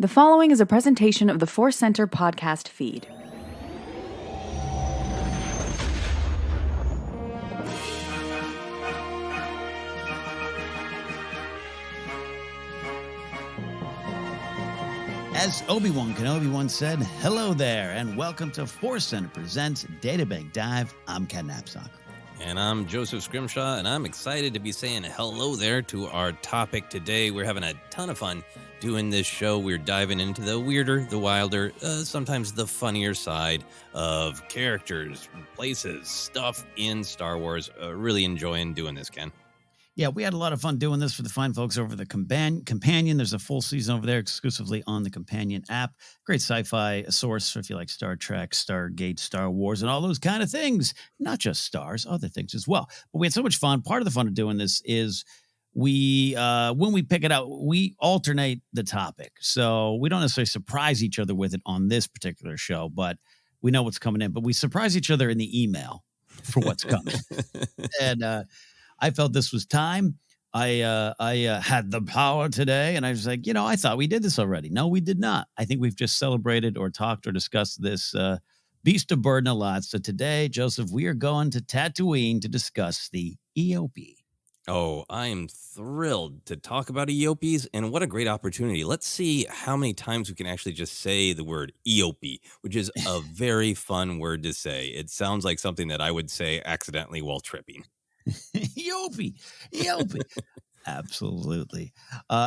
The following is a presentation of the Force Center podcast feed. As Obi-Wan Kenobi once said, hello there, and welcome to Force Center Presents Databank Dive. I'm Ken Napzok. And I'm Joseph Scrimshaw, and I'm excited to be saying hello there to our topic today. We're having a ton of fun doing this show. We're diving into the weirder, the wilder, sometimes the funnier side of characters, places, stuff in Star Wars. Really enjoying doing this, Ken. Yeah, we had a lot of fun doing this for the fine folks over the Companion. There's a full season over there exclusively on the Companion app. Great sci-fi source if you like Star Trek, Stargate, Star Wars, and all those kind of things. Not just stars, other things as well. But we had so much fun. Part of the fun of doing this is we, when we pick it out, we alternate the topic. So we don't necessarily surprise each other with it on this particular show, but we know what's coming in. But we surprise each other in the email for what's coming. And, I felt this was time. I had the power today, and I was like, I thought we did this already. No, we did not. I think we've just celebrated or talked or discussed this beast of burden a lot. So today, Joseph, we are going to Tatooine to discuss the Eopie. Oh, I am thrilled to talk about Eopies, and what a great opportunity. Let's see how many times we can actually just say the word Eopie, which is a very fun word to say. It sounds like something that I would say accidentally while tripping. Eopie. Absolutely.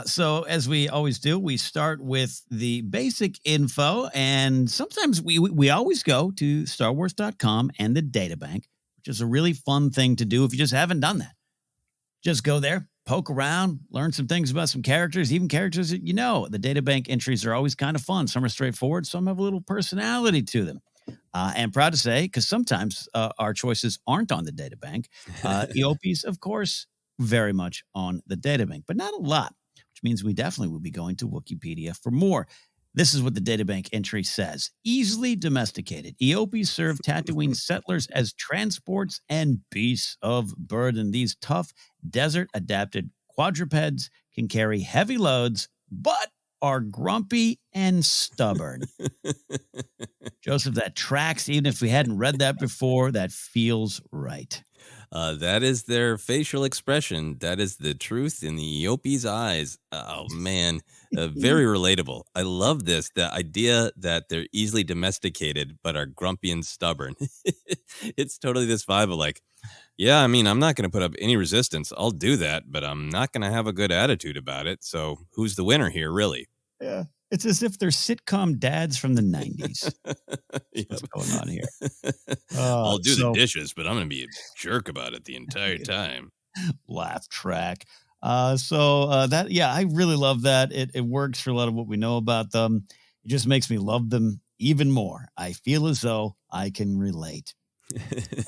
So as we always do, we start with the basic info, and sometimes we always go to StarWars.com and the Databank, which is a really fun thing to do if you just haven't done that. Just go there, poke around, learn some things about some characters, even characters that you know. The Databank entries are always kind of fun. Some are straightforward, some have a little personality to them. And proud to say, because sometimes our choices aren't on the Databank, Eopies, of course, very much on the Databank, but not a lot, which means we definitely will be going to Wookieepedia for more. This is what the Databank entry says. Easily domesticated, Eopies serve Tatooine settlers as transports and beasts of burden. These tough, desert-adapted quadrupeds can carry heavy loads, but are grumpy and stubborn. Joseph, that tracks. Even if we hadn't read that before, that feels right. That is their facial expression. That is the truth in the Eopies' eyes. Oh, man. Very relatable. I love this. The idea that they're easily domesticated, but are grumpy and stubborn. It's totally this vibe of like, yeah, I mean, I'm not going to put up any resistance. I'll do that, but I'm not going to have a good attitude about it. So who's the winner here, really? Yeah. It's as if they're sitcom dads from the 90s. Yep. What's going on here? I'll do the dishes, but I'm going to be a jerk about it the entire time. Laugh track. I really love that. It works for a lot of what we know about them. It just makes me love them even more. I feel as though I can relate.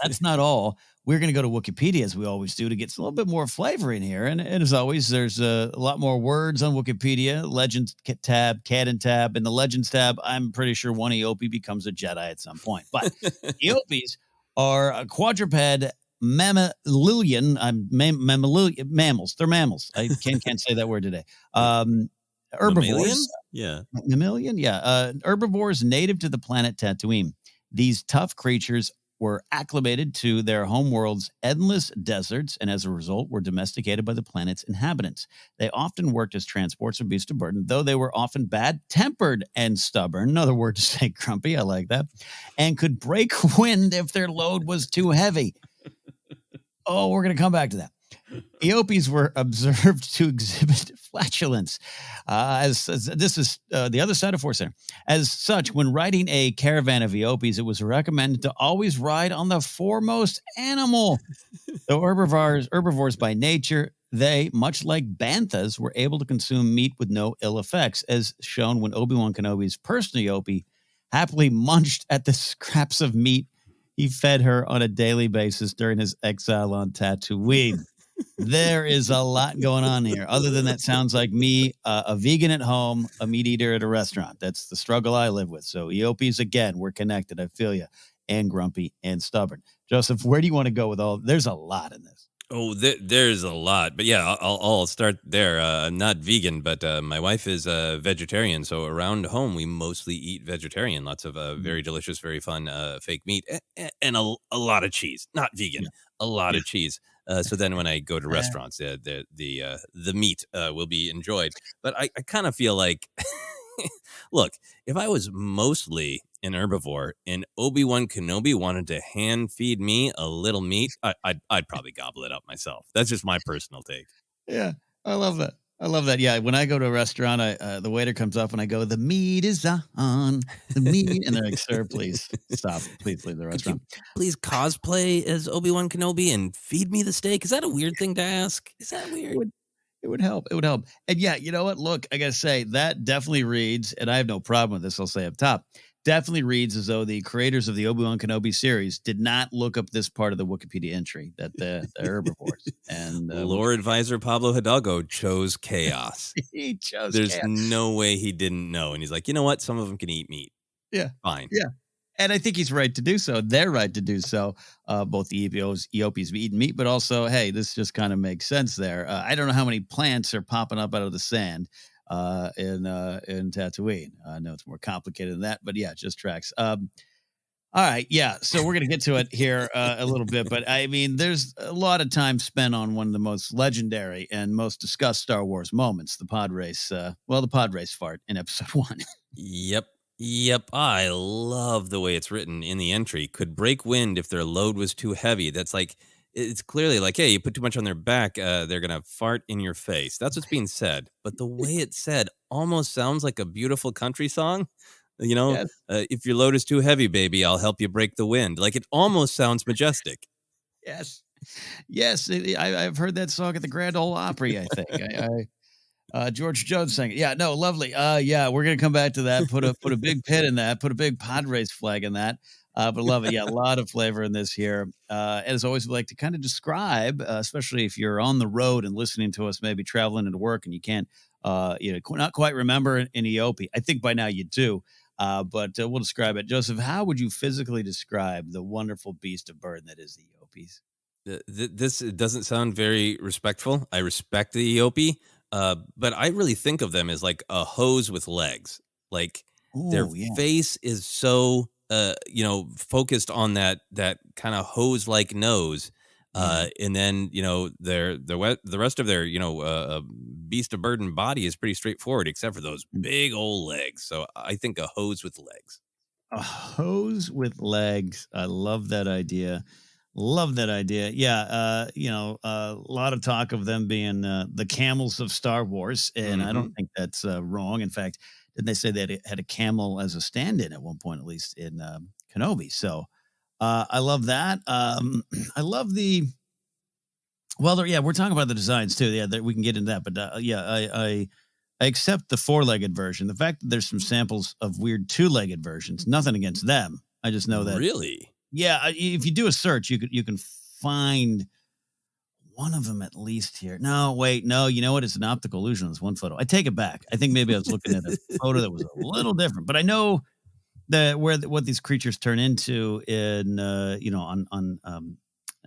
That's not all. We're going to go to Wookieepedia, as we always do, to get a little bit more flavor in here. And as always, there's a lot more words on Wookieepedia. Legends tab, Canon tab. In the Legends tab, I'm pretty sure one Eopie becomes a Jedi at some point. But Eopies are a quadruped mammalian mammals. They're mammals. I can't say that word today. Herbivores. Mammalian? Yeah. Herbivores native to the planet Tatooine. These tough creatures were acclimated to their homeworld's endless deserts, and as a result were domesticated by the planet's inhabitants. They often worked as transports or beasts of burden, though they were often bad-tempered and stubborn, another word to say grumpy, I like that, and could break wind if their load was too heavy. Oh, we're going to come back to that. Eopies were observed to exhibit flatulence. This is the other side of Force Center. As such, when riding a caravan of Eopies, it was recommended to always ride on the foremost animal. Though herbivores by nature, they, much like banthas, were able to consume meat with no ill effects, as shown when Obi-Wan Kenobi's personal Eopie happily munched at the scraps of meat he fed her on a daily basis during his exile on Tatooine. There is a lot going on here. Other than that, sounds like me, a vegan at home, a meat eater at a restaurant. That's the struggle I live with. So Eopies, again, we're connected. I feel you. And grumpy and stubborn. Joseph, where do you want to go with all? There's a lot in this. Oh, there's a lot, but yeah, I'll start there. I'm not vegan, but my wife is a vegetarian, so around home we mostly eat vegetarian. Lots of very delicious, very fun fake meat, and a lot of cheese. Not vegan, Yeah. a lot Yeah. of cheese. So then when I go to Uh, restaurants, the meat will be enjoyed. But I kind of feel like, look, if I was mostly an herbivore and Obi-Wan Kenobi wanted to hand feed me a little meat, I'd probably gobble it up myself. That's just my personal take. yeah. I love that. I love that. Yeah. When I go to a restaurant, the waiter comes up and I go, "The meat is on the meat," and they're like, "Sir, please stop. Please leave the Could you restaurant." please cosplay as Obi-Wan Kenobi and feed me the steak? Is that a weird thing to ask? Is that It weird? would it would help. It would help. And yeah, you know what? Look, I gotta say that definitely reads, and I have no problem with this. I'll say up top, definitely reads as though the creators of the Obi-Wan Kenobi series did not look up this part of the Wikipedia entry that the herbivores and Lore advisor Pablo Hidalgo chose chaos. he chose There's chaos. no way he didn't know. And he's like, you know what? Some of them can eat meat. Yeah, Fine. yeah. And I think he's right to do so. They're right to do so. Both the Eopies be eating meat, but also, hey, this just kind of makes sense there. I don't know how many plants are popping up out of the sand in Tatooine. I know it's more complicated than that, but yeah, it just tracks. All right, yeah. So we're gonna get to it here a little bit, but I mean, there's a lot of time spent on one of the most legendary and most discussed Star Wars moments, the pod race. The pod race fart in Episode 1. Yep. Yep. I love the way it's written in the entry. Could break wind if their load was too heavy. That's like, it's clearly like, hey, you put too much on their back, they're going to fart in your face. That's what's being said. But the way it's said almost sounds like a beautiful country song. You know, Yes, if your load is too heavy, baby, I'll help you break the wind. Like it almost sounds majestic. yes. Yes, I've heard that song at the Grand Ole Opry. I think George Jones sang it. Yeah, no, lovely. Yeah, we're gonna come back to that. Put a big pin in that. Put a big pod race flag in that. But love it. Yeah, a lot of flavor in this here. As always, we like to kind of describe, especially if you're on the road and listening to us, maybe traveling into work and you can't, not quite remember an Eopie. I think by now you do. But we'll describe it. Joseph, how would you physically describe the wonderful beast of burden that is the Eopies? This doesn't sound very respectful. I respect the Eopie, but I really think of them as like a hose with legs. Like their Oh, yeah. face is so focused on that kind of hose like nose, Yeah. and then the rest of their beast of burden body is pretty straightforward, except for those big old legs. So I think a hose with legs. A hose with legs. I love that idea. Love that idea. Yeah, a lot of talk of them being the camels of Star Wars, and I Hmm. don't think that's wrong. In fact, didn't they say they had a camel as a stand-in at one point, at least in Kenobi? So I love that. I love the. Well, yeah, we're talking about the designs too. Yeah, we can get into that, but yeah, I accept the four-legged version. The fact that there's some samples of weird two-legged versions, nothing against them. I just know that Really? yeah, if you do a search, you can find one of them at least here. No, wait, no, you know what? It's an optical illusion. It's one photo. I take it back. I think maybe I was looking at a photo that was a little different, but I know that what these creatures turn into in on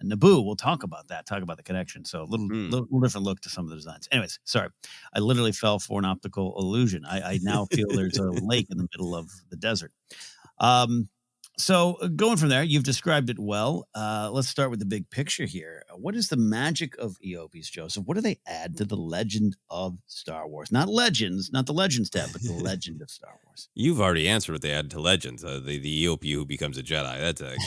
Naboo. We'll talk about that. Talk about the connection. So a Hmm. little different look to some of the designs. Anyways, sorry, I literally fell for an optical illusion. I now feel there's a lake in the middle of the desert. Um, so going from there, you've described it well. Let's start with the big picture here. What is the magic of Eopies, Joseph? What do they add to the legend of Star Wars? Not legends, not the Legends tab, but the legend of Star Wars. You've already answered what they added to Legends. The Eopie who becomes a Jedi. That's a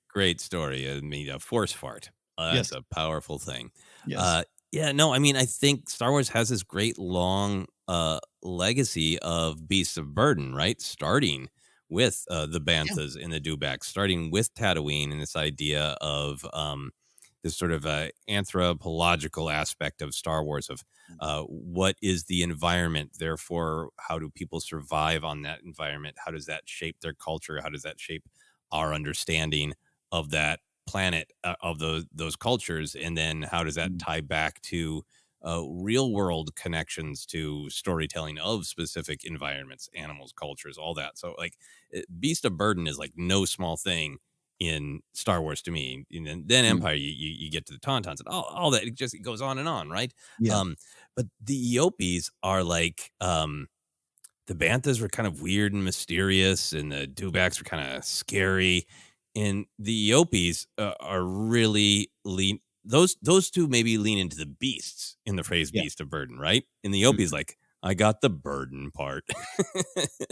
great story. I mean, a force fart. That's Yes, a powerful thing. yes, Uh, yeah, no, I mean, I think Star Wars has this great long legacy of beasts of burden, right? Starting with the yeah, banthas and the dewbacks, starting with Tatooine and this idea of this sort of anthropological aspect of Star Wars of what is the environment, therefore how do people survive on that environment, how does that shape their culture, how does that shape our understanding of that planet, of those cultures, and then how does that mm, tie back to real world connections to storytelling of specific environments, animals, cultures, all that. So like Beast of Burden is like no small thing, in Star Wars to me. And then Empire, you get to the Tauntauns and all that. It goes on and on, right? Yeah. But the Eopies are like the Banthas were kind of weird and mysterious, and the Dewbacks were kind of scary. And the Eopies are really lean. Those two maybe lean into the beasts in the phrase "beast of burden," right? And the Eopies like, I got the burden part.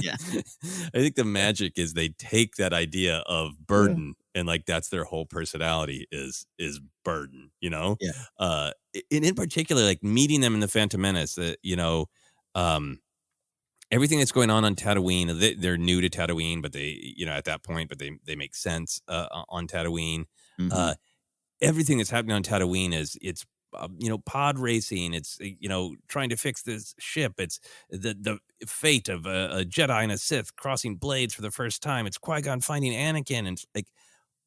Yeah. I think the magic is they take that idea of burden and like that's their whole personality is burden, you know? Yeah. And in particular, like meeting them in the Phantom Menace, everything that's going on Tatooine, they're new to Tatooine, but they, at that point, but they make sense on Tatooine. Everything that's happening on Tatooine it's pod racing. It's, trying to fix this ship. It's the fate of a Jedi and a Sith crossing blades for the first time. It's Qui-Gon finding Anakin, and like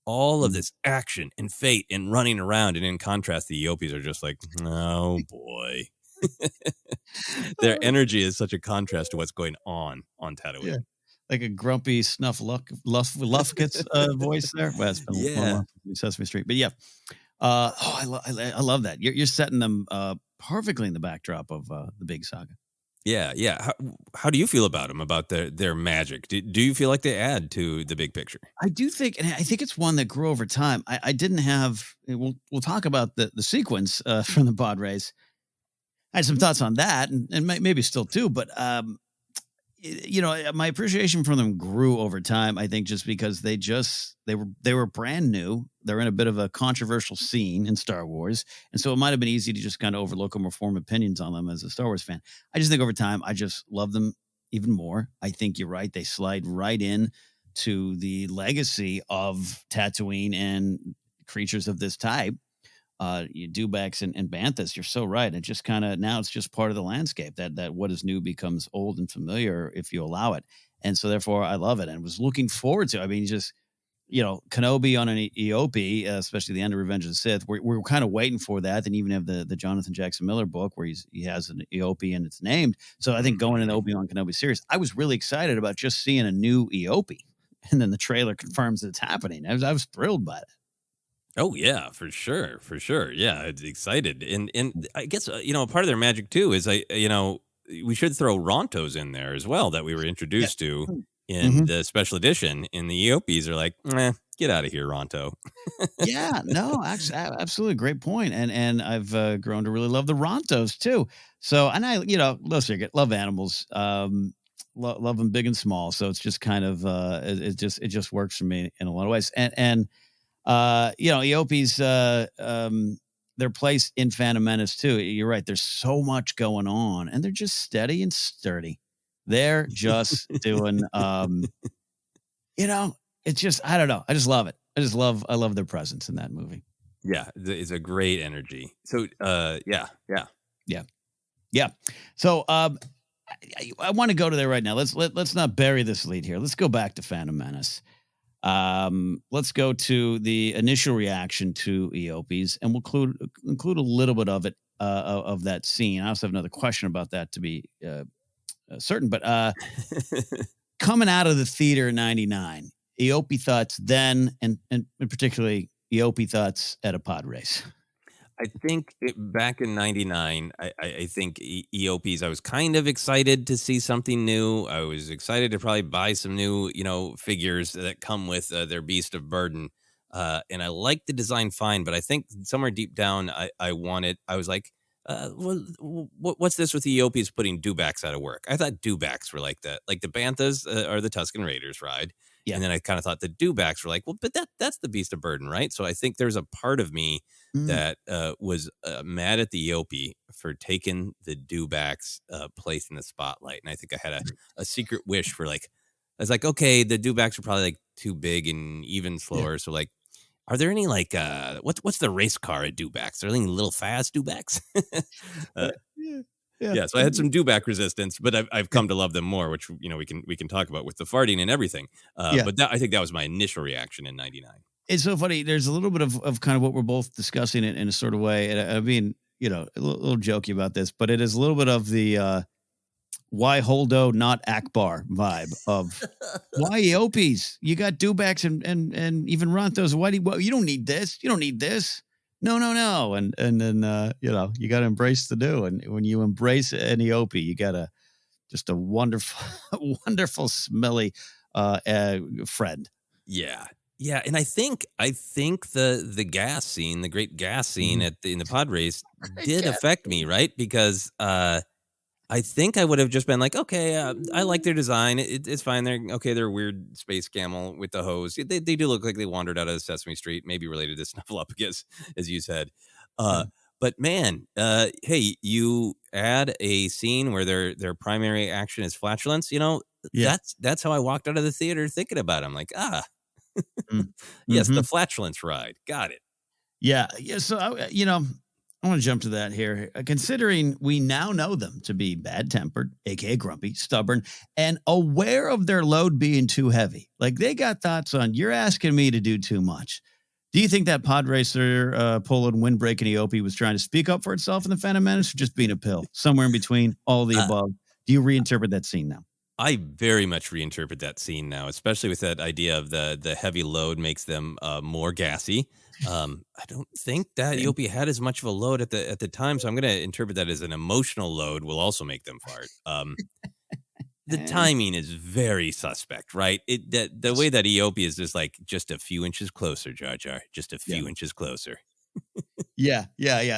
all of this action and fate and running around. And in contrast, the Eopies are just like, oh boy. Their energy is such a contrast to what's going on Tatooine. Yeah. Like a grumpy Lufkit's voice there. Well, it's been a long Sesame Street, but yeah. I love that. You're setting them perfectly in the backdrop of the big saga. Yeah. How do you feel about them? About their magic? Do you feel like they add to the big picture? I do think, and I think it's one that grew over time. I didn't have. We'll talk about the sequence from the pod race. I had some thoughts on that, and maybe still too, but my appreciation for them grew over time. I think just because they were brand new. They're in a bit of a controversial scene in Star Wars, and so it might have been easy to just kind of overlook them or form opinions on them as a Star Wars fan. I just think over time, I just love them even more. I think you're right; they slide right in to the legacy of Tatooine and creatures of this type. Dewbacks and Banthas, you're so right. It just kind of now it's just part of the landscape that what is new becomes old and familiar if you allow it. And so therefore I love it and was looking forward to. I mean, just Kenobi on an Eopie, especially the end of Revenge of the Sith. We're kind of waiting for that. Then even have the Jonathan Jackson Miller book where he has an Eopie and it's named. So I think going in the Obi-Wan Kenobi series, I was really excited about just seeing a new Eopie, and then the trailer confirms that it's happening. I was thrilled by it. Oh yeah, for sure. Yeah, it's excited, and I guess part of their magic too is we should throw Rontos in there as well that we were introduced to in the special edition. And the Eopies are like, get out of here, Ronto. Yeah, no, actually, absolutely great point, and I've grown to really love the Rontos too. So, and I, love animals, love them big and small. So it's just kind of it just works for me in a lot of ways, and. Eopies, their place in Phantom Menace too. You're right. There's so much going on, and they're just steady and sturdy. They're just doing, it's just, I don't know. I just love it. I love their presence in that movie. Yeah. It's a great energy. So, yeah. So, I want to go to there right now. Let's not bury this lead here. Let's go back to Phantom Menace. Let's go to the initial reaction to Eopies, and we'll include a little bit of it of that scene. I also have another question about that to be certain, but coming out of the theater in '99, Eopie thoughts then, and particularly Eopie thoughts at a pod race. I think back in '99, I think Eopies, I was kind of excited to see something new. I was excited to probably buy some new, figures that come with their Beast of Burden. And I liked the design fine, but I think somewhere deep down, I was like, what's this with the Eopies putting Dewbacks out of work? I thought Dewbacks were like that. Like the Banthas are the Tusken Raiders ride. Yeah. And then I kind of thought the Dewbacks were like, well, but that's the Beast of Burden, right? So I think there's a part of me that was mad at the Eopie for taking the Dewbacks place in the spotlight. And I think I had a secret wish for I was like, okay, the Dewbacks are probably like too big and even slower. Yeah. So like, are there any what's the race car at Dewbacks? Are there any little fast Dewbacks? Yeah. So I had some Dewback resistance, but I've come to love them more, which we can talk about with the farting and everything. But I think that was my initial reaction in '99. It's so funny. There's a little bit of kind of what we're both discussing in a sort of way. And I mean, a little jokey about this, but it is a little bit of the why Holdo not Akbar vibe of why Eopies? You got Dubaks and even Ronthos. Why do you don't need this? You don't need this. No. And then you got to embrace the new. And when you embrace an Eopie, you got just a wonderful, wonderful, smelly friend. Yeah. Yeah, and I think the gas scene, the great gas scene in the pod race did affect me, right? Because I think I would have just been like, okay, I like their design. It's fine. They're a weird space camel with the hose. They do look like they wandered out of Sesame Street, maybe related to Snuffleupagus, as you said. But man, hey, you add a scene where their primary action is flatulence. That's how I walked out of the theater thinking about it. I'm like, yes, the flatulence ride. Got it. Yeah. So I want to jump to that here. Considering we now know them to be bad-tempered, aka grumpy, stubborn, and aware of their load being too heavy. Like they got thoughts on, you're asking me to do too much. Do you think that podracer, Poland windbreak and Eopie was trying to speak up for itself in the Phantom Menace, or just being a pill? Somewhere in between, all of the above. Do you reinterpret that scene now? I very much reinterpret that scene now, especially with that idea of the heavy load makes them more gassy. I don't think that Eopie had as much of a load at the time, so I'm going to interpret that as an emotional load will also make them fart. The timing is very suspect, right? The way that Eopie is just a few inches closer, Jar Jar, just a few inches closer. Yeah.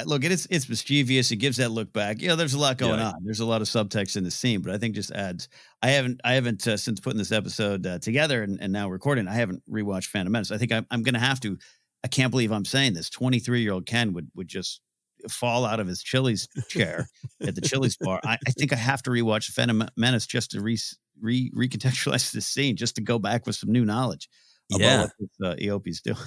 Look, it's mischievous. It gives that look back. There's a lot going on. There's a lot of subtext in the scene, but I think just adds. I haven't since putting this episode together and now recording. I haven't rewatched Phantom Menace. I think I'm going to have to. I can't believe I'm saying this. 23-year-old Ken would just fall out of his Chili's chair at the Chili's bar. I think I have to rewatch Phantom Menace just to recontextualize this scene, just to go back with some new knowledge about what this Eopie's doing.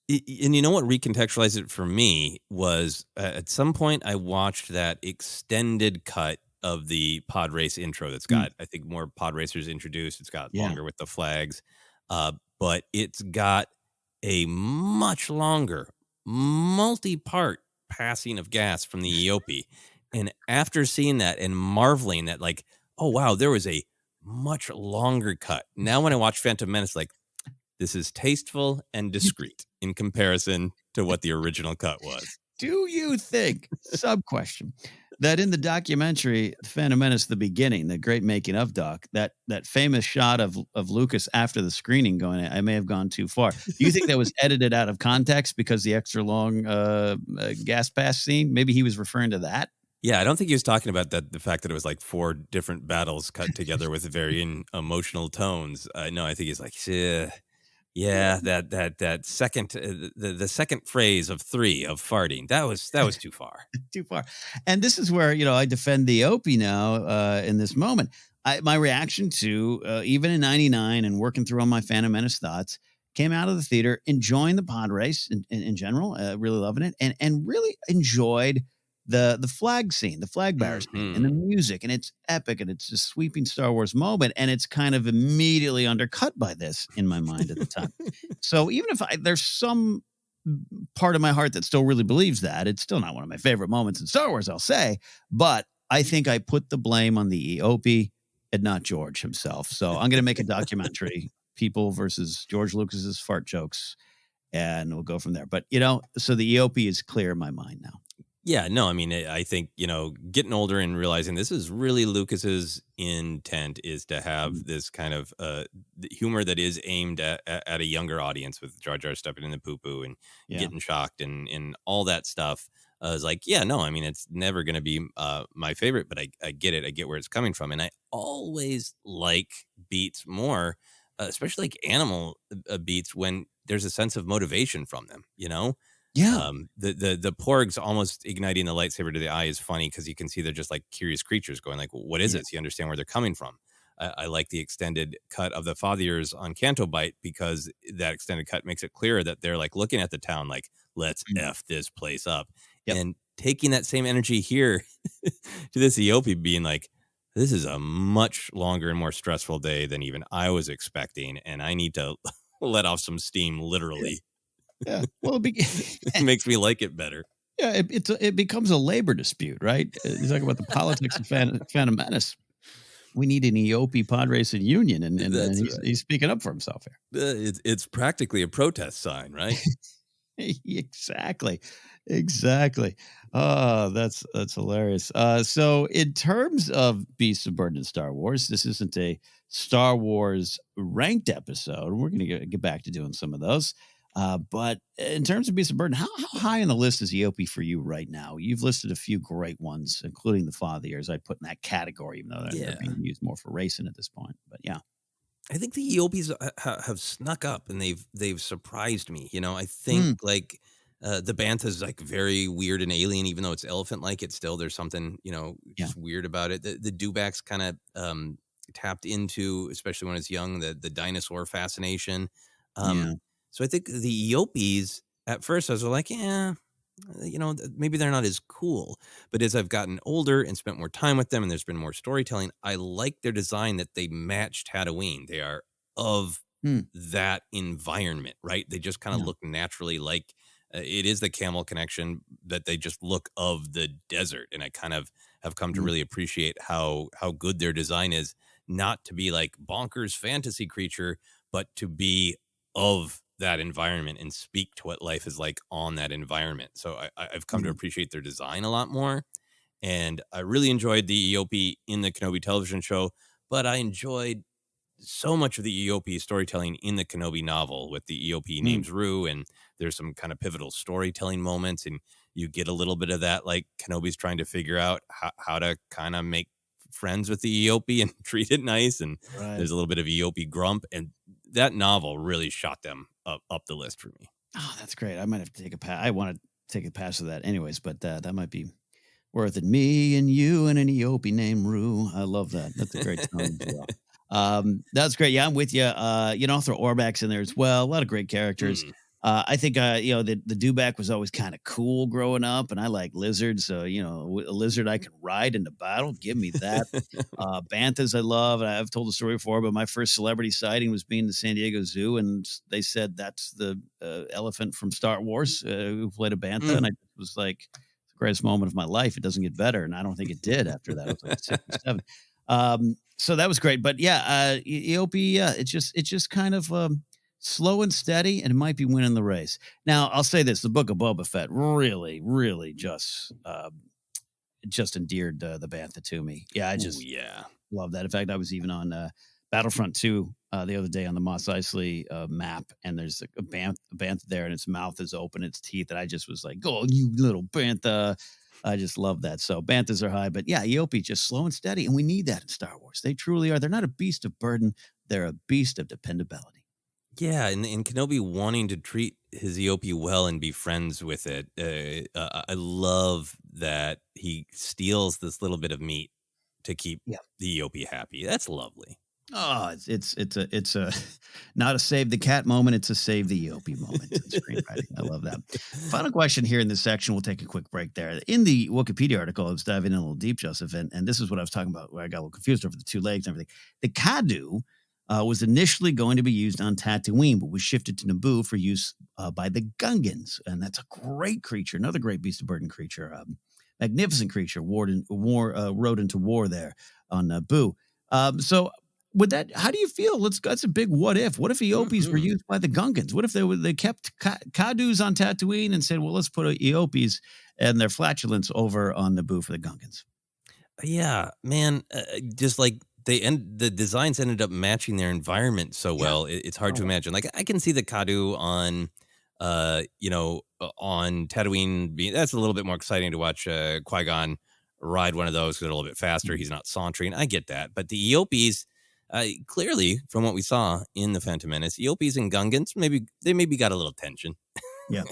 And you know what recontextualized it for me was at some point I watched that extended cut of the pod race intro that's got, I think, more pod racers introduced. It's got longer with the flags, but it's got a much longer multi-part passing of gas from the Eopie. And after seeing that and marveling that, like, oh, wow, there was a much longer cut. Now when I watch Phantom Menace, like, this is tasteful and discreet in comparison to what the original cut was. Do you think, sub-question, that in the documentary Phantom Menace, the beginning, the great making of doc, that famous shot of Lucas after the screening going, I may have gone too far. Do you think that was edited out of context because the extra long gas pass scene? Maybe he was referring to that? Yeah, I don't think he was talking about the fact that it was like 4 different battles cut together with varying emotional tones. No, I think he's like, yeah, that second, the second phrase of 3 of farting, that was too far. Too far. And this is where, I defend the Eopie now in this moment. My reaction to, even in 99 and working through all my Phantom Menace thoughts, came out of the theater enjoying the pod race in general, really loving it, and really enjoyed the flag scene, the flag bearer scene, and the music, and it's epic, and it's a sweeping Star Wars moment, and it's kind of immediately undercut by this in my mind at the time. So even if there's some part of my heart that still really believes that, it's still not one of my favorite moments in Star Wars, I'll say, but I think I put the blame on the Eopie and not George himself. So I'm going to make a documentary, People versus George Lucas's fart jokes, and we'll go from there. But, so the Eopie is clear in my mind now. Yeah, no, I mean, I think, getting older and realizing this is really Lucas's intent is to have this kind of humor that is aimed at a younger audience, with Jar Jar stepping in the poo-poo and getting shocked and all that stuff. Is like, yeah, no, I mean, it's never going to be my favorite, but I get it. I get where it's coming from. And I always like beats more, especially like animal beats, when there's a sense of motivation from them, Yeah. The porgs almost igniting the lightsaber to the eye is funny because you can see they're just like curious creatures going like, what is it? So you understand where they're coming from. I like the extended cut of the father years on Canto Bight, because that extended cut makes it clear that they're like looking at the town like, let's F this place up. Yep. And taking that same energy here to this Eopie being like, this is a much longer and more stressful day than even I was expecting, and I need to let off some steam, literally. Yeah. Well, it makes me like it better. Yeah, it becomes a labor dispute, right? You talk about the politics of Phantom Menace. We need an Eopie podracer union, and That's he's speaking up for himself here. It's practically a protest sign, right? Exactly. Oh, that's hilarious. So in terms of Beasts of Burden in Star Wars, this isn't a Star Wars ranked episode. We're going to get back to doing some of those. But in terms of Beasts of Burden, how high on the list is Eopie for you right now? You've listed a few great ones, including the Father Years. I'd put in that category, even though they're being used more for racing at this point. But yeah. I think the Eopies have snuck up and they've surprised me. I think like the bantha is like very weird and alien, even though it's elephant like. It's still there's something just weird about it. The dewbacks kind of tapped into, especially when it's young, the dinosaur fascination. So I think the Eopies at first I was like, maybe they're not as cool. But as I've gotten older and spent more time with them and there's been more storytelling, I like their design that they match Tatooine. They are of that environment, right? They just kind of look naturally like it is the camel connection, that they just look of the desert. And I kind of have come to really appreciate how good their design is, not to be like bonkers fantasy creature, but to be of that environment and speak to what life is like on that environment. So I've come to appreciate their design a lot more. And I really enjoyed the Eopie in the Kenobi television show, but I enjoyed so much of the Eopie storytelling in the Kenobi novel with the Eopie names Rue, and there's some kind of pivotal storytelling moments, and you get a little bit of that, like Kenobi's trying to figure out how to kind of make friends with the Eopie and treat it nice, and there's a little bit of Eopie grump, and that novel really shot them up the list for me. Oh, that's great. I might have to take a pass. I want to take a pass of that anyways, but that might be worth it. Me and you and an Eopie named Rue. I love that. That's a great song as well. That's great. Yeah, I'm with you. I'll throw Orbax in there as well. A lot of great characters. I think, the dewback was always kind of cool growing up, and I like lizards. So, a lizard I can ride into battle. Give me that. Banthas I love. And I've told the story before, but my first celebrity sighting was being the San Diego Zoo, and they said that's the elephant from Star Wars who played a bantha. And I was like, it's the greatest moment of my life. It doesn't get better. And I don't think it did after that. I was like 6 or 7. So that was great. But yeah, Eopie, it's just kind of slow and steady, and it might be winning the race. Now, I'll say this: the Book of Boba Fett really, really just endeared the bantha to me. Yeah, I just love that. In fact, I was even on Battlefront 2 the other day on the Mos Eisley map, and there's a bantha there, and its mouth is open, its teeth, and I just was like, "Oh, you little bantha!" I just love that. So banthas are high, but yeah, Eopie just slow and steady, and we need that in Star Wars. They truly are. They're not a beast of burden; they're a beast of dependability. Yeah, and Kenobi wanting to treat his Eopie well and be friends with it. I love that he steals this little bit of meat to keep the Eopie happy. That's lovely. Oh, it's a not a save the cat moment. It's a save the Eopie moment in screenwriting. I love that. Final question here in this section. We'll take a quick break there. In the Wookieepedia article, I was diving in a little deep, Joseph, and this is what I was talking about, where I got a little confused over the 2 legs and everything. The Kadu was initially going to be used on Tatooine, but was shifted to Naboo for use by the Gungans, and that's a great creature, another great beast of burden creature, magnificent creature, rode into war there on Naboo. So. Would that? How do you feel? That's a big what if. What if Eopies were used by the Gungans? What if they kept Kadus on Tatooine and said, well, let's put Eopies and their flatulence over on Naboo for the Gungans? Yeah, man. Just like the designs ended up matching their environment so well. It's hard to imagine. Like I can see the Kadu on Tatooine. That's a little bit more exciting to watch Qui-Gon ride one of those because they're a little bit faster. He's not sauntering. I get that, but the Eopies. Clearly, from what we saw in the Phantom Menace, Eopies and Gungans maybe got a little tension. Yeah,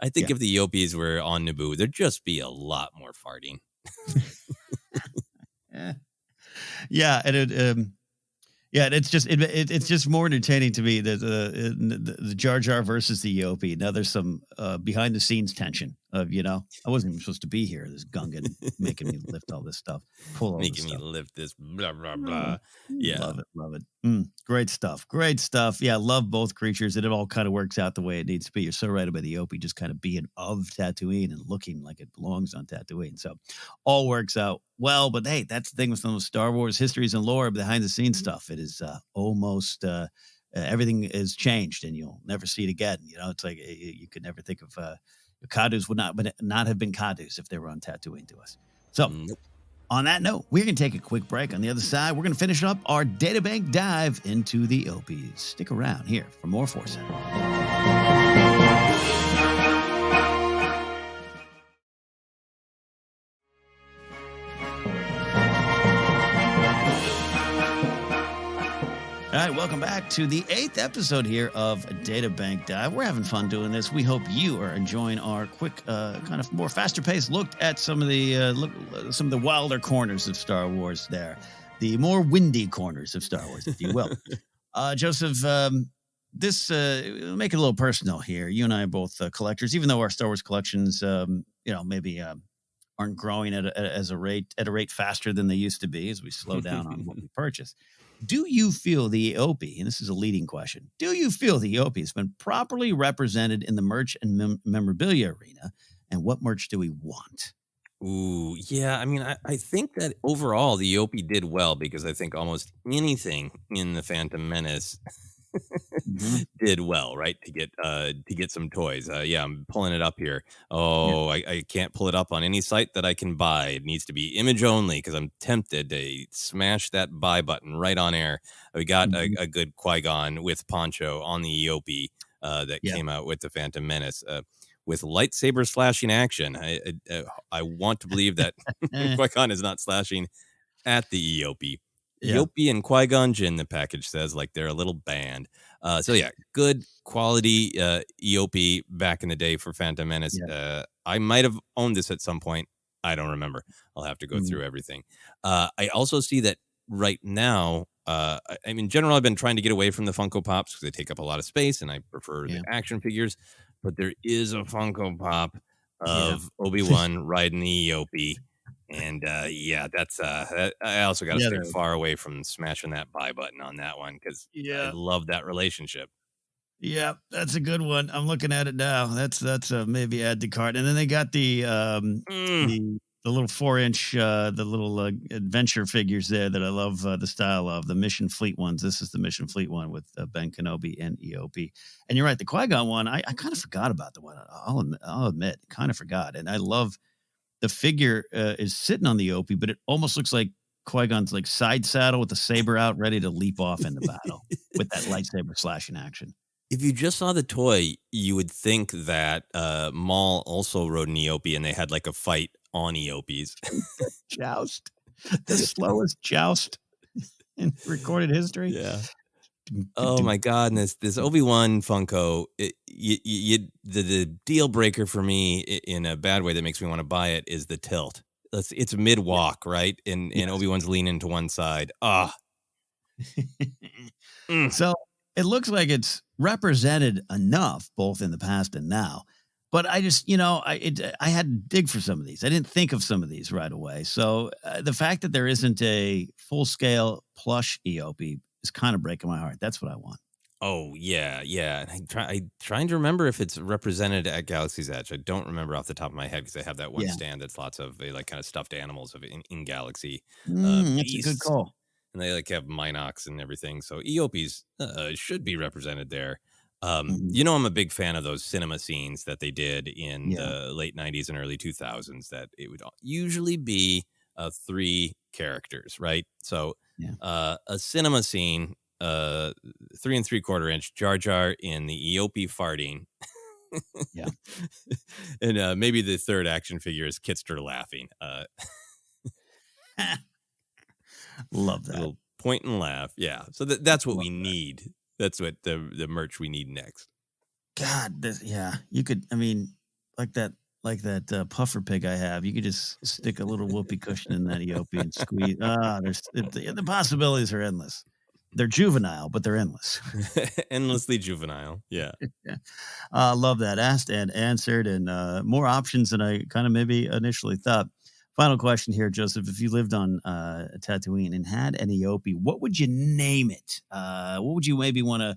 I think if the Eopies were on Naboo, there'd just be a lot more farting. Yeah, and it's just more entertaining to me that the Jar Jar versus the Eopie. Now there's some behind the scenes tension of, I wasn't even supposed to be here. This Gungan making me lift all this stuff, pull all this Making me stuff. lift this blah, blah, Oh, blah. Yeah. Love it. Love it. Great stuff. Great stuff. Yeah, love both creatures. And it all kind of works out the way it needs to be. You're so right about the Eopie just kind of being of Tatooine and looking like it belongs on Tatooine. So all works out well. But hey, that's the thing with some of Star Wars histories and lore behind the scenes stuff. It is almost everything is changed and you'll never see it again. It's like you could never think of Kadus would not have been Kadus if they were on Tatooine to us. So Nope. On that note, we're going to take a quick break. On the other side, we're going to finish up our Databank dive into the Eopies. Stick around here for more Force Center. All right, welcome back to the 8th episode here of Databank Dive. We're having fun doing this. We hope you are enjoying our quick, kind of more faster-paced look at some of the wilder corners of Star Wars there, the more windy corners of Star Wars, if you will. Joseph, this make it a little personal here. You and I are both collectors, even though our Star Wars collections, maybe aren't growing at a rate faster than they used to be as we slow down on what we purchase. Do you feel the Eopie, and this is a leading question, do you feel the Eopie has been properly represented in the merch and memorabilia arena? And what merch do we want? Ooh, yeah. I mean, I think that overall the Eopie did well because I think almost anything in the Phantom Menace did well, right? To get some toys. Yeah, I'm pulling it up here. Oh, yeah. I can't pull it up on any site that I can buy. It needs to be image only because I'm tempted to smash that buy button right on air. We got a good Qui-Gon with poncho on the Eopie that came out with the Phantom Menace. With lightsaber slashing action. I want to believe that Qui-Gon is not slashing at the Eopie. Yeah. Eopie and Qui-Gon Jinn, the package says, like they're a little band. So yeah, good quality Eopie back in the day for Phantom Menace. Yeah. I might have owned this at some point. I don't remember. I'll have to go through everything. I also see that right now, in general, I've been trying to get away from the Funko Pops because they take up a lot of space and I prefer the action figures. But there is a Funko Pop of Obi-Wan riding the Eopie. And that's I also got to stay far away from smashing that buy button on that one because I love that relationship. Yeah, that's a good one. I'm looking at it now. That's maybe add to cart. And then they got the little 4-inch the little adventure figures there that I love the style of, the Mission Fleet ones. This is the Mission Fleet one with Ben Kenobi and Eopie. And you're right, the Qui-Gon one, I kind of forgot about the one. I'll admit, kind of forgot. And I love the figure is sitting on the Eopie, but it almost looks like Qui-Gon's like side saddle with the saber out, ready to leap off into battle with that lightsaber slashing action. If you just saw the toy, you would think that Maul also rode an Eopie and they had like a fight on Eopies. Joust. The slowest joust in recorded history. Yeah. Oh my God! And this Obi-Wan Funko, the deal breaker for me in a bad way that makes me want to buy it is the tilt. It's mid walk, right? And Obi-Wan's leaning to one side. So it looks like it's represented enough, both in the past and now. But I just, I had to dig for some of these. I didn't think of some of these right away. So the fact that there isn't a full scale plush Eopie is kind of breaking my heart. That's what I want. Oh yeah. And I'm trying to remember if it's represented at Galaxy's Edge. I don't remember off the top of my head because I have that one stand that's lots of like kind of stuffed animals in Galaxy. That's a good call. And they like have Minox and everything. So Eopies should be represented there. I'm a big fan of those cinema scenes that they did in the late 90s and early 2000s that it would usually be 3 characters, right? So a cinema scene, 3 3/4 inch Jar Jar in the Eopie farting. And maybe the third action figure is Kitster laughing. Love that. A little point and laugh. Yeah. So that's what we need. That's what the merch we need next. God, you could, like that puffer pig I have, you could just stick a little whoopee cushion in that Eopie and squeeze. The possibilities are endless. They're juvenile, but they're endless. Endlessly juvenile. Yeah. Yeah. Love that. Asked and answered, and more options than I kind of maybe initially thought. Final question here, Joseph. If you lived on Tatooine and had an Eopie, what would you name it? What would you maybe want to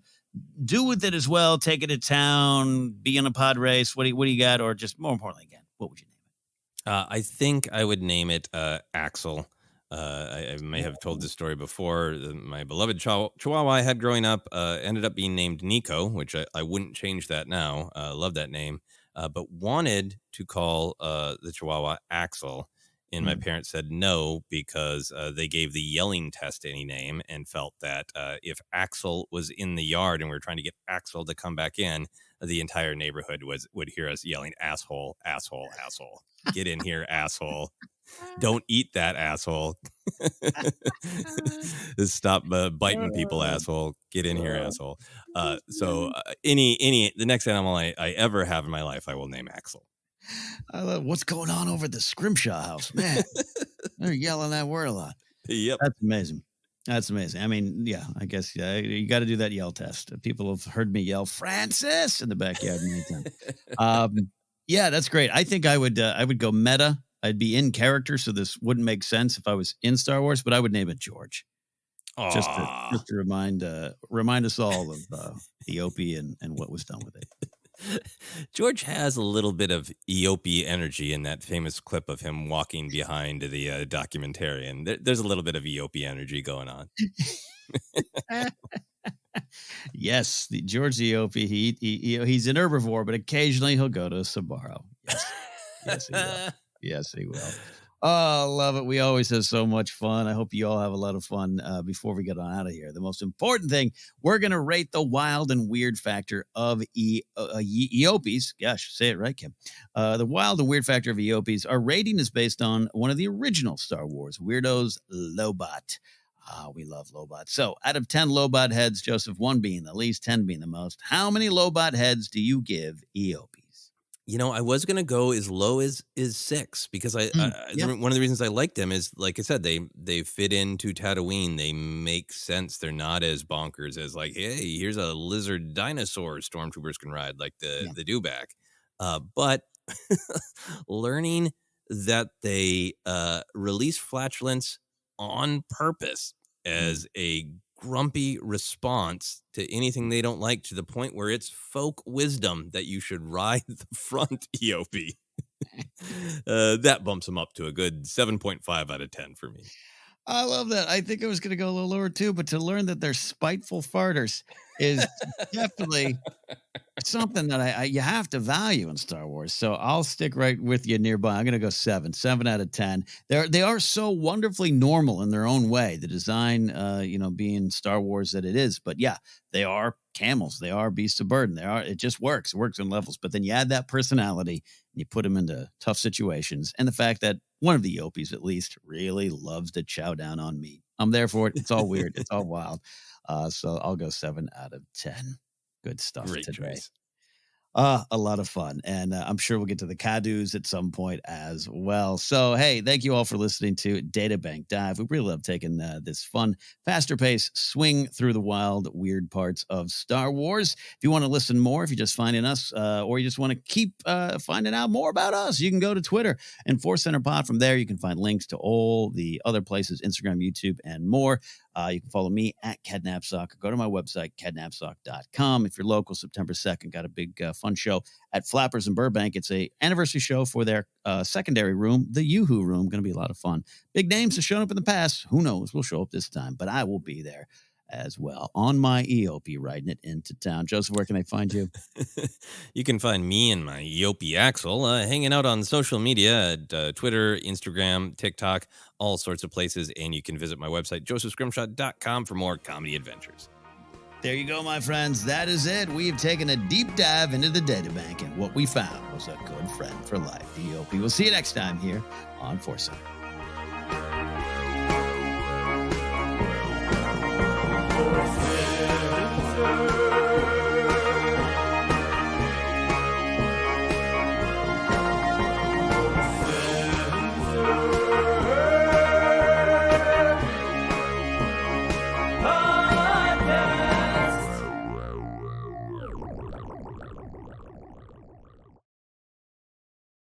do with it as well? Take it to town, be in a pod race? What do you got? Or just more importantly, again, what would you name it? I think I would name it Axel. I may have told this story before. My beloved Chihuahua I had growing up ended up being named Nico, which I wouldn't change that now. Love that name, but wanted to call the Chihuahua Axel. And my parents said no because they gave the yelling test any name and felt that if Axel was in the yard and we were trying to get Axel to come back in, the entire neighborhood would hear us yelling, asshole, asshole, asshole. Get in here, asshole. Don't eat that, asshole. Stop biting people, asshole. Get in here, asshole. So the next animal I ever have in my life, I will name Axel. I love what's going on over at the Scrimshaw house, man. They're yelling that word a lot. Yep. That's amazing. That's amazing. I mean, yeah, I guess you got to do that yell test. People have heard me yell Francis in the backyard many times. Yeah, that's great. I think I would go meta. I'd be in character, so this wouldn't make sense if I was in Star Wars, but I would name it George. Just to remind us all of Eopie and what was done with it. George has a little bit of Eopie energy in that famous clip of him walking behind the documentarian. There's a little bit of Eopie energy going on. Yes, George Eopie. He's an herbivore, but occasionally he'll go to Sbarro. Yes, he will. Yes, he will. Oh, love it. We always have so much fun. I hope you all have a lot of fun before we get on out of here. The most important thing, we're going to rate the wild and weird factor of Eopies. Gosh, say it right, Kim. The wild and weird factor of Eopies. Our rating is based on one of the original Star Wars weirdos, Lobot. We love Lobot. So out of 10 Lobot heads, Joseph, 1 being the least, 10 being the most, how many Lobot heads do you give Eopies? You know, I was going to go as low as 6 because one of the reasons I like them is, like I said, they fit into Tatooine. They make sense. They're not as bonkers as like, hey, here's a lizard dinosaur stormtroopers can ride like the dewback. But learning that they release flatulence on purpose as a grumpy response to anything they don't like, to the point where it's folk wisdom that you should ride the front Eopie. That bumps them up to a good 7.5 out of 10 for me. I love that. I think I was going to go a little lower too, but to learn that they're spiteful farters is definitely something that you have to value in Star Wars. So I'll stick right with you nearby. I'm going to go 7 out of 10. They are so wonderfully normal in their own way. The design, being Star Wars that it is, but yeah, they are camels. They are beasts of burden. It just works. It works in levels, but then you add that personality and you put them into tough situations. And the fact that one of the Eopies, at least, really loves to chow down on meat. I'm there for it. It's all weird. It's all wild. So I'll go 7 out of 10. Good stuff. Great today. Choice. A lot of fun. And I'm sure we'll get to the Cadus at some point as well. So, hey, thank you all for listening to Databank Dive. We really love taking this fun, faster pace swing through the wild, weird parts of Star Wars. If you want to listen more, if you're just finding us, or you just want to keep finding out more about us, you can go to Twitter and Force Center Pod. From there, you can find links to all the other places, Instagram, YouTube, and more. You can follow me at Napzok. Go to my website, cadnapzok.com. If you're local, September 2nd, got a big fun show at Flappers in Burbank. It's a anniversary show for their secondary room, the Yoo-Hoo Room. Going to be a lot of fun. Big names have shown up in the past. Who knows? We'll show up this time, but I will be there as well on my Eopie, riding it into town. Joseph, where can I find you? You can find me and my Eopie Axel hanging out on social media at Twitter, Instagram, TikTok, all sorts of places. And you can visit my website, josephscrimshaw.com, for more comedy adventures. There you go, my friends. That is it. We've taken a deep dive into the databank, and what we found was a good friend for life, Eopie. We'll see you next time here on Force Center.